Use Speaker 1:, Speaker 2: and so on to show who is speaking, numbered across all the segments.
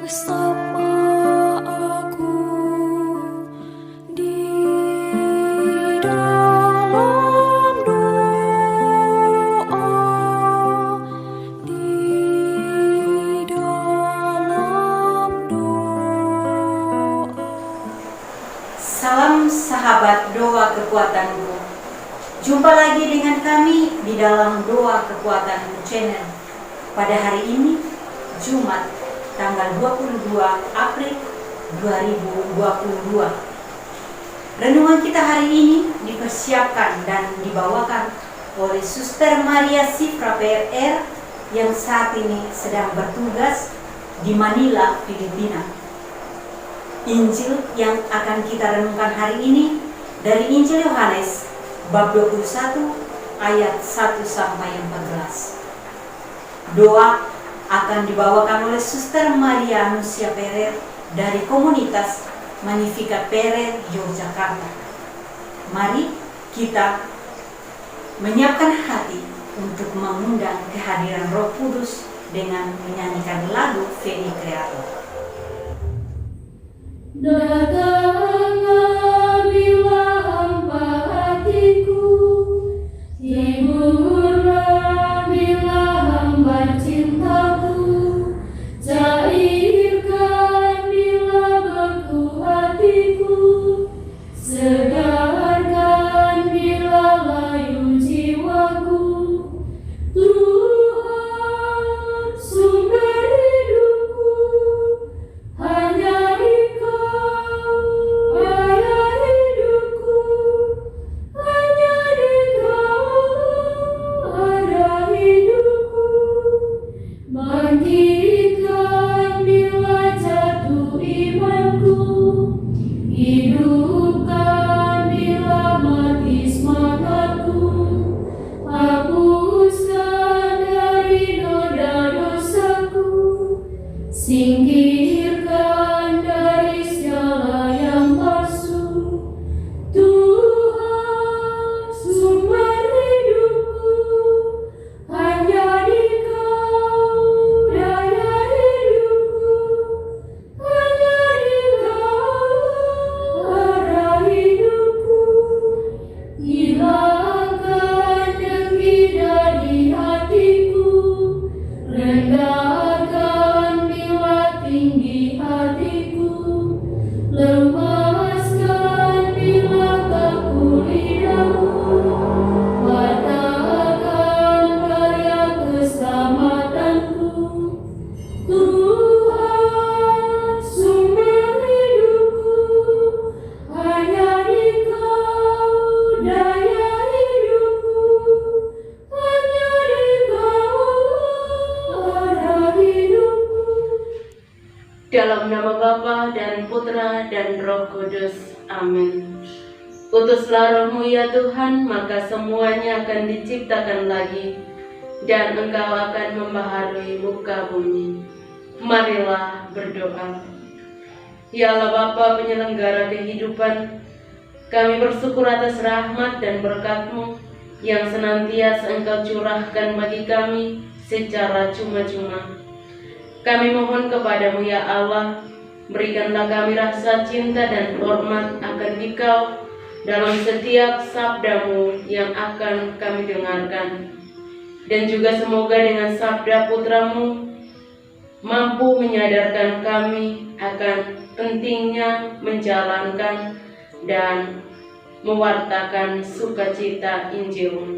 Speaker 1: Bersama aku di dalam doa, di dalam doa.
Speaker 2: Salam sahabat doa kekuatanku. Jumpa lagi dengan kami di dalam doa kekuatanku channel. Pada hari ini, Jumat, tanggal 22 April 2022. Renungan kita hari ini dipersiapkan dan dibawakan oleh Suster Maria Sifra PRR yang saat ini sedang bertugas di Manila, Filipina. Injil yang akan kita renungkan hari ini dari Injil Yohanes bab 21 ayat 1 sampai 14. Doa akan dibawakan oleh Suster Maria Anusia Perer dari komunitas Magnificat Perer, Yogyakarta. Mari kita menyiapkan hati untuk mengundang kehadiran Roh Kudus dengan menyanyikan lagu Veni Creator.
Speaker 1: Datanglah bila hampa hatiku, hiburlah bila hamba cintaku, cairkan bila beku hatiku, segarkan bila layu jiwaku. Tuhan, sumber hidupku, hanya Engkau, arah hidupku, hanya Engkau, arah hidupku. Bangkitkan bila jatuh imanku, hidupkan bila mati semangatku, hapuskan dari noda dosaku, singkirkan dari segala yang palsu. Tuhan, sumber hidupku, hanya Engkau, daya hidupku, hanya Engkau, arah hidupku. Hilangkan dengki dari hatiku, rendahkan bila tinggi hatiku, lemaskan bila kaku lidahku, patahkan karya keselamatanku. Tuhan, sumber hidupku, hanya Engkau, daya hidupku, hanya Engkau, arah hidupku.
Speaker 3: Dalam nama Bapa dan Putra dan Roh Kudus. Amin. Utuslah Roh-Mu ya Tuhan, maka semuanya akan diciptakan lagi, dan Engkau akan membaharui muka bumi. Marilah berdoa. Ya Allah Bapa penyelenggara kehidupan, kami bersyukur atas rahmat dan berkat-Mu yang senantiasa Engkau curahkan bagi kami secara cuma-cuma. Kami mohon kepadamu ya Allah, berikanlah kami rasa cinta dan hormat akan Dikau dalam setiap sabda-Mu yang akan kami dengarkan. Dan juga semoga dengan sabda Putra-Mu mampu menyadarkan kami akan pentingnya menjalankan dan mewartakan sukacita Injil-Mu.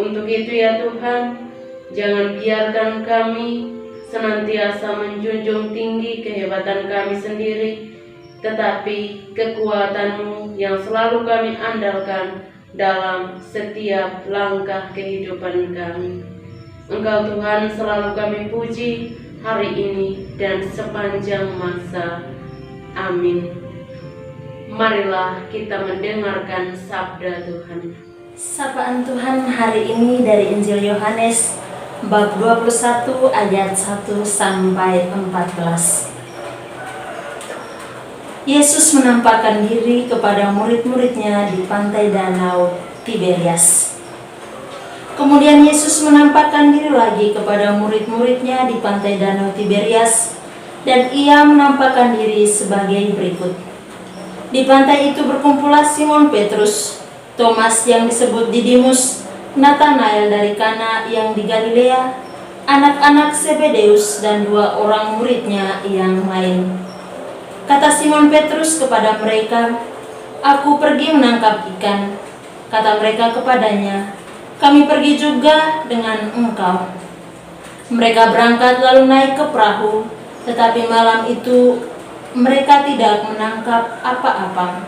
Speaker 3: Untuk itu ya Tuhan, jangan biarkan kami senantiasa menjunjung tinggi kehebatan kami sendiri, tetapi kekuatan-Mu yang selalu kami andalkan dalam setiap langkah kehidupan kami. Engkau Tuhan selalu kami puji hari ini dan sepanjang masa. Amin. Marilah kita mendengarkan sabda Tuhan.
Speaker 4: Sapaan Tuhan hari ini dari Injil Yohanes bab 21 ayat 1 sampai 14. Yesus menampakkan diri kepada murid-muridnya di pantai danau Tiberias. Kemudian Yesus menampakkan diri lagi kepada murid-muridnya di pantai danau Tiberias, dan ia menampakkan diri sebagai berikut. Di pantai itu berkumpullah Simon Petrus, Thomas yang disebut Didimus, Nathanael dari Kana yang di Galilea, anak-anak Zebedeus, dan 2 orang muridnya yang lain. Kata Simon Petrus kepada mereka, "Aku pergi menangkap ikan." Kata mereka kepadanya, "Kami pergi juga dengan engkau." Mereka berangkat lalu naik ke perahu, tetapi malam itu mereka tidak menangkap apa-apa.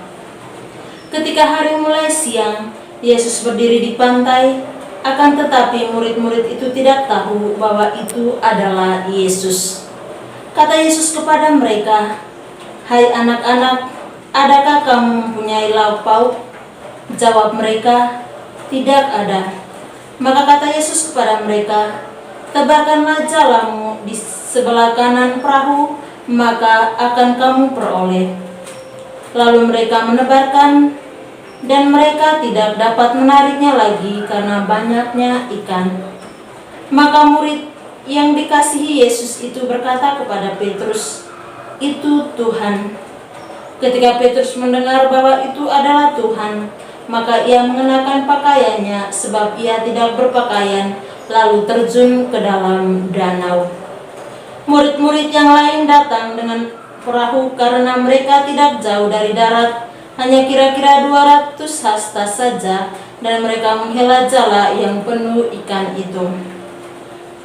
Speaker 4: Ketika hari mulai siang, Yesus berdiri di pantai, akan tetapi murid-murid itu tidak tahu bahwa itu adalah Yesus. Kata Yesus kepada mereka, "Hai anak-anak, adakah kamu mempunyai lauk pauk?" Jawab mereka, "Tidak ada." Maka kata Yesus kepada mereka, "Tebarkanlah jalamu di sebelah kanan perahu, maka akan kamu peroleh." Lalu mereka menebarkan, dan mereka tidak dapat menariknya lagi karena banyaknya ikan. Maka murid yang dikasihi Yesus itu berkata kepada Petrus, "Itu Tuhan." Ketika Petrus mendengar bahwa itu adalah Tuhan, maka ia mengenakan pakaiannya sebab ia tidak berpakaian, lalu terjun ke dalam danau. Murid-murid yang lain datang dengan perahu karena mereka tidak jauh dari darat, hanya kira-kira 200 hasta saja, dan mereka menghela jala yang penuh ikan itu.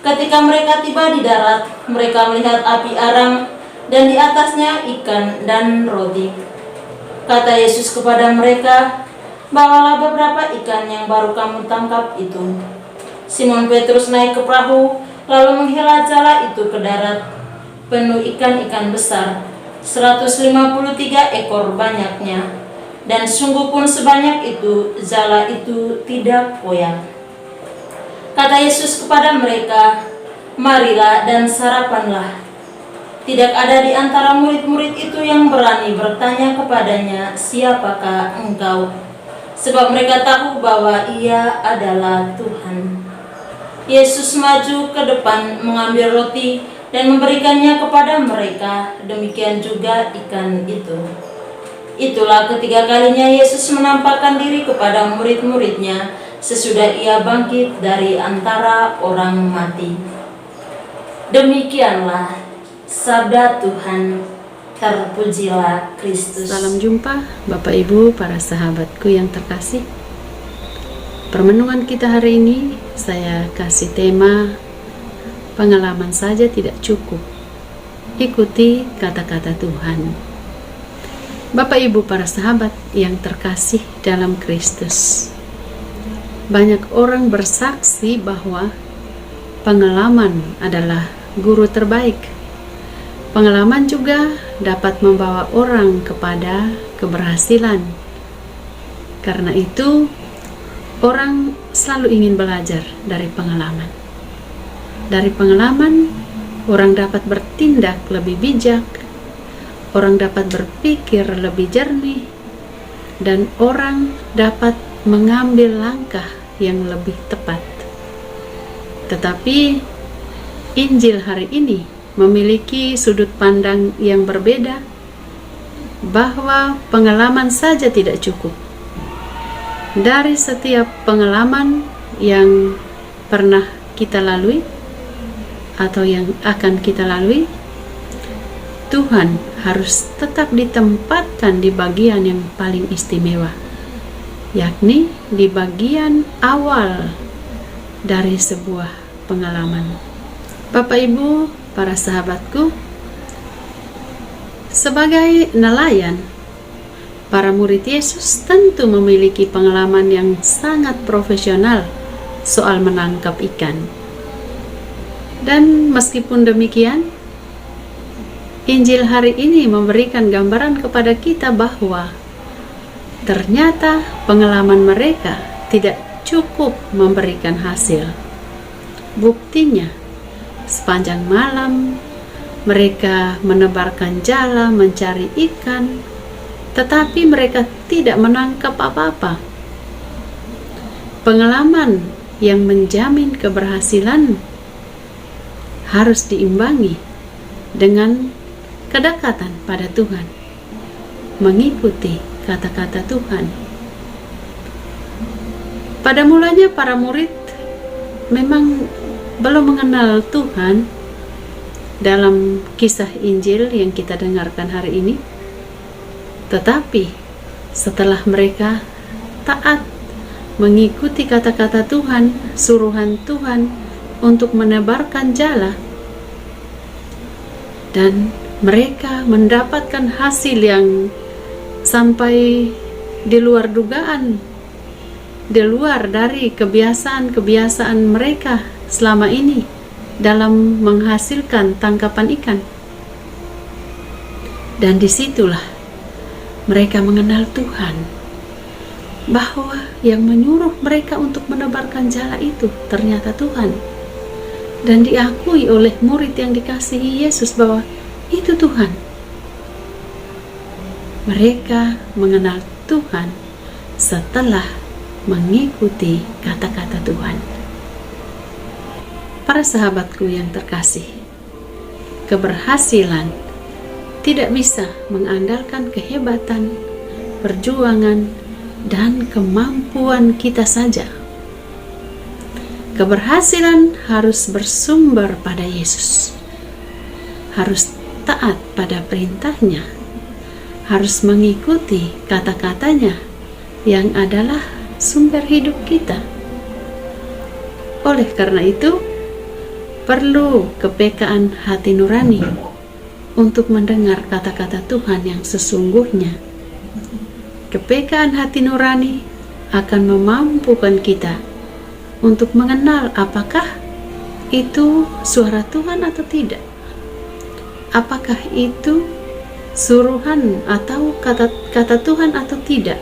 Speaker 4: Ketika mereka tiba di darat, mereka melihat api arang dan di atasnya ikan dan roti. Kata Yesus kepada mereka, "Bawalah beberapa ikan yang baru kamu tangkap itu." Simon Petrus naik ke perahu, lalu menghela jala itu ke darat, penuh ikan-ikan besar, 153 ekor banyaknya, dan sungguh pun sebanyak itu, jala itu tidak koyak. Kata Yesus kepada mereka, "Marilah dan sarapanlah." Tidak ada di antara murid-murid itu yang berani bertanya kepadanya, "Siapakah engkau?" Sebab mereka tahu bahwa ia adalah Tuhan. Yesus maju ke depan mengambil roti dan memberikannya kepada mereka, demikian juga ikan itu. Itulah ketiga kalinya Yesus menampakkan diri kepada murid-muridnya sesudah ia bangkit dari antara orang mati. Demikianlah sabda Tuhan. Terpujilah Kristus.
Speaker 5: Salam jumpa Bapak Ibu, para sahabatku yang terkasih. Permenungan kita hari ini saya kasih tema pengalaman saja tidak cukup. Ikuti kata-kata Tuhan. Bapak Ibu para sahabat yang terkasih dalam Kristus. Banyak orang bersaksi bahwa pengalaman adalah guru terbaik. Pengalaman juga dapat membawa orang kepada keberhasilan. Karena itu, orang selalu ingin belajar dari pengalaman. Dari pengalaman, orang dapat bertindak lebih bijak, orang dapat berpikir lebih jernih, dan orang dapat mengambil langkah yang lebih tepat. Tetapi, Injil hari ini memiliki sudut pandang yang berbeda, bahwa pengalaman saja tidak cukup. Dari setiap pengalaman yang pernah kita lalui atau yang akan kita lalui, Tuhan harus tetap ditempatkan di bagian yang paling istimewa, yakni di bagian awal dari sebuah pengalaman. Bapak Ibu, para sahabatku, sebagai nelayan, para murid Yesus tentu memiliki pengalaman yang sangat profesional soal menangkap ikan. Dan meskipun demikian, Injil hari ini memberikan gambaran kepada kita bahwa ternyata pengalaman mereka tidak cukup memberikan hasil. Buktinya, sepanjang malam mereka menebarkan jala mencari ikan, tetapi mereka tidak menangkap apa-apa. Pengalaman yang menjamin keberhasilan harus diimbangi dengan kedekatan pada Tuhan, mengikuti kata-kata Tuhan. Pada mulanya para murid memang belum mengenal Tuhan dalam kisah Injil yang kita dengarkan hari ini. Tetapi setelah mereka taat mengikuti kata-kata Tuhan, suruhan Tuhan untuk menebarkan jala, dan mereka mendapatkan hasil yang sampai di luar dugaan, di luar dari kebiasaan-kebiasaan mereka selama ini dalam menghasilkan tangkapan ikan. Dan disitulah mereka mengenal Tuhan, bahwa yang menyuruh mereka untuk menebarkan jala itu ternyata Tuhan, dan diakui oleh murid yang dikasihi Yesus bahwa itu Tuhan. Mereka mengenal Tuhan setelah mengikuti kata-kata Tuhan. Para sahabatku yang terkasih, keberhasilan tidak bisa mengandalkan kehebatan, perjuangan, dan kemampuan kita saja. Keberhasilan harus bersumber pada Yesus, harus taat pada perintahnya, harus mengikuti kata-katanya yang adalah sumber hidup kita. Oleh karena itu, perlu kepekaan hati nurani untuk mendengar kata-kata Tuhan yang sesungguhnya. Kepekaan hati nurani akan memampukan kita untuk mengenal apakah itu suara Tuhan atau tidak. Apakah itu suruhan atau kata Tuhan atau tidak.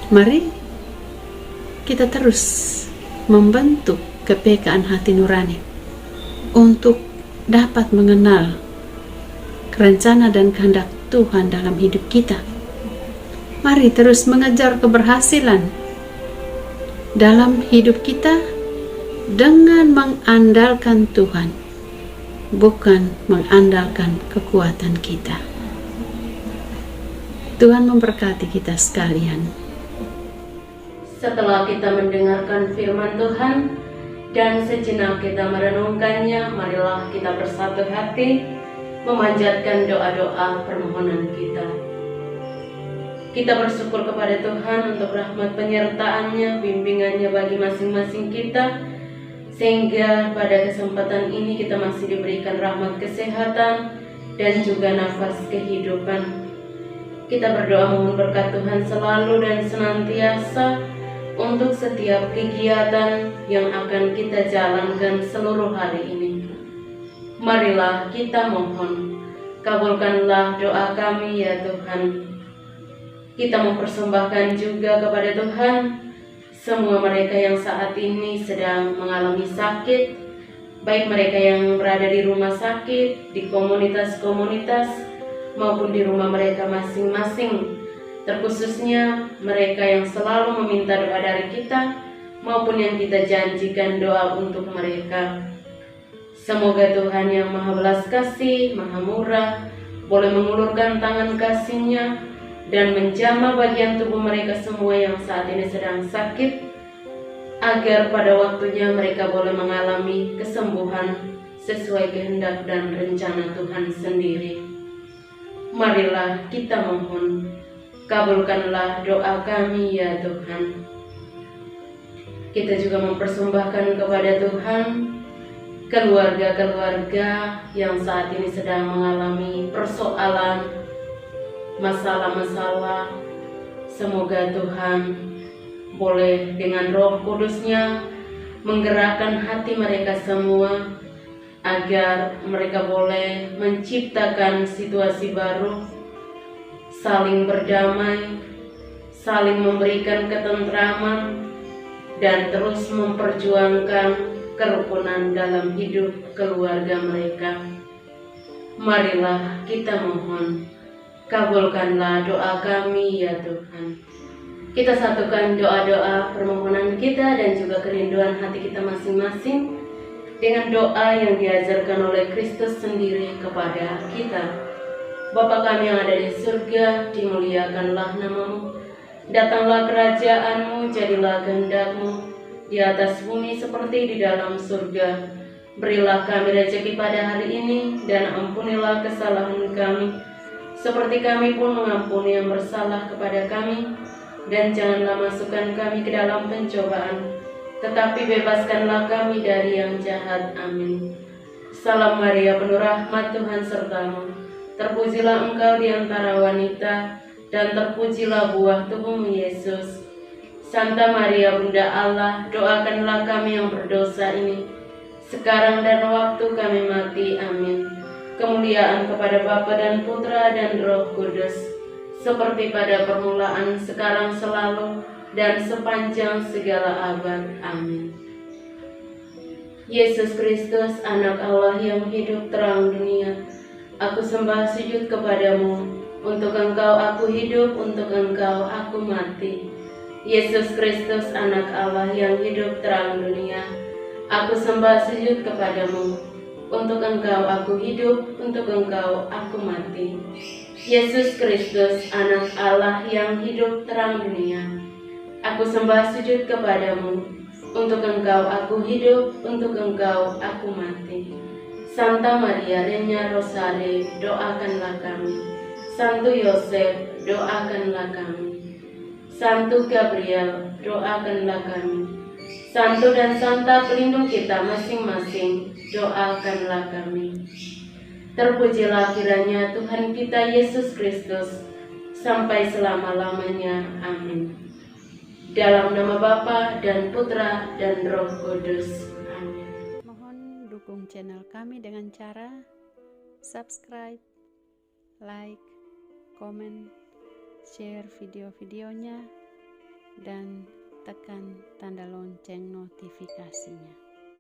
Speaker 5: Mari kita terus membentuk kepekaan hati nurani untuk dapat mengenal rencana dan kehendak Tuhan dalam hidup kita. Mari terus mengejar keberhasilan dalam hidup kita dengan mengandalkan Tuhan, bukan mengandalkan kekuatan kita. Tuhan memberkati kita sekalian.
Speaker 3: Setelah kita mendengarkan firman Tuhan dan sejenak kita merenungkannya, marilah kita bersatu hati memanjatkan doa-doa permohonan kita. Kita bersyukur kepada Tuhan untuk rahmat penyertaan-Nya, bimbingannya bagi masing-masing kita, sehingga pada kesempatan ini kita masih diberikan rahmat kesehatan dan juga nafas kehidupan. Kita berdoa mohon berkat Tuhan selalu dan senantiasa untuk setiap kegiatan yang akan kita jalankan seluruh hari ini. Marilah kita mohon, kabulkanlah doa kami ya Tuhan. Kita mempersembahkan juga kepada Tuhan semua mereka yang saat ini sedang mengalami sakit, baik mereka yang berada di rumah sakit, di komunitas-komunitas, maupun di rumah mereka masing-masing. Terkhususnya mereka yang selalu meminta doa dari kita, maupun yang kita janjikan doa untuk mereka. Semoga Tuhan yang Maha Belas Kasih, Maha Murah, boleh mengulurkan tangan kasih-Nya dan menjamah bagian tubuh mereka semua yang saat ini sedang sakit, agar pada waktunya mereka boleh mengalami kesembuhan sesuai kehendak dan rencana Tuhan sendiri. Marilah kita mohon, kabulkanlah doa kami ya Tuhan. Kita juga mempersembahkan kepada Tuhan keluarga-keluarga yang saat ini sedang mengalami persoalan, masalah-masalah. Semoga Tuhan boleh dengan Roh Kudus-Nya menggerakkan hati mereka semua, agar mereka boleh menciptakan situasi baru, saling berdamai, saling memberikan ketentraman, dan terus memperjuangkan kerukunan dalam hidup keluarga mereka. Marilah kita mohon, kabulkanlah doa kami ya Tuhan. Kita satukan doa-doa permohonan kita dan juga kerinduan hati kita masing-masing dengan doa yang diajarkan oleh Kristus sendiri kepada kita. Bapa kami yang ada di surga, dimuliakanlah nama-Mu. Datanglah kerajaan-Mu, jadilah kehendak-Mu di atas bumi seperti di dalam surga. Berilah kami rezeki pada hari ini, dan ampunilah kesalahan kami, seperti kami pun mengampuni yang bersalah kepada kami. Dan janganlah masukkan kami ke dalam pencobaan, tetapi bebaskanlah kami dari yang jahat. Amin. Salam Maria, penuh rahmat, Tuhan sertamu. Terpujilah engkau di antara wanita, dan terpujilah buah tubuhmu Yesus. Santa Maria, Bunda Allah, doakanlah kami yang berdosa ini, sekarang dan waktu kami mati. Amin. Kemuliaan kepada Bapa dan Putra dan Roh Kudus, seperti pada permulaan, sekarang, selalu, dan sepanjang segala abad. Amin. Yesus Kristus, Anak Allah yang hidup terang dunia, aku sembah sujud kepadamu. Untuk Engkau aku hidup, untuk Engkau aku mati. Yesus Kristus, Anak Allah yang hidup terang dunia, aku sembah sujud kepadamu. Untuk Engkau aku hidup, untuk Engkau aku mati. Yesus Kristus, Anak Allah yang hidup terang dunia, aku sembah sujud kepadamu. Untuk Engkau aku hidup, untuk Engkau aku mati. Santa Maria Regna Rosale, doakanlah kami. Santo Yosef, doakanlah kami. Santo Gabriel, doakanlah kami. Santo dan Santa pelindung kita masing-masing, doakanlah kami. Terpujilah kiranya Tuhan kita Yesus Kristus, sampai selama-lamanya. Amin. Dalam nama Bapa dan Putra dan Roh Kudus. Amin.
Speaker 5: Mohon dukung channel kami dengan cara subscribe, like, komen, share video-videonya, dan tekan tanda lonceng notifikasinya.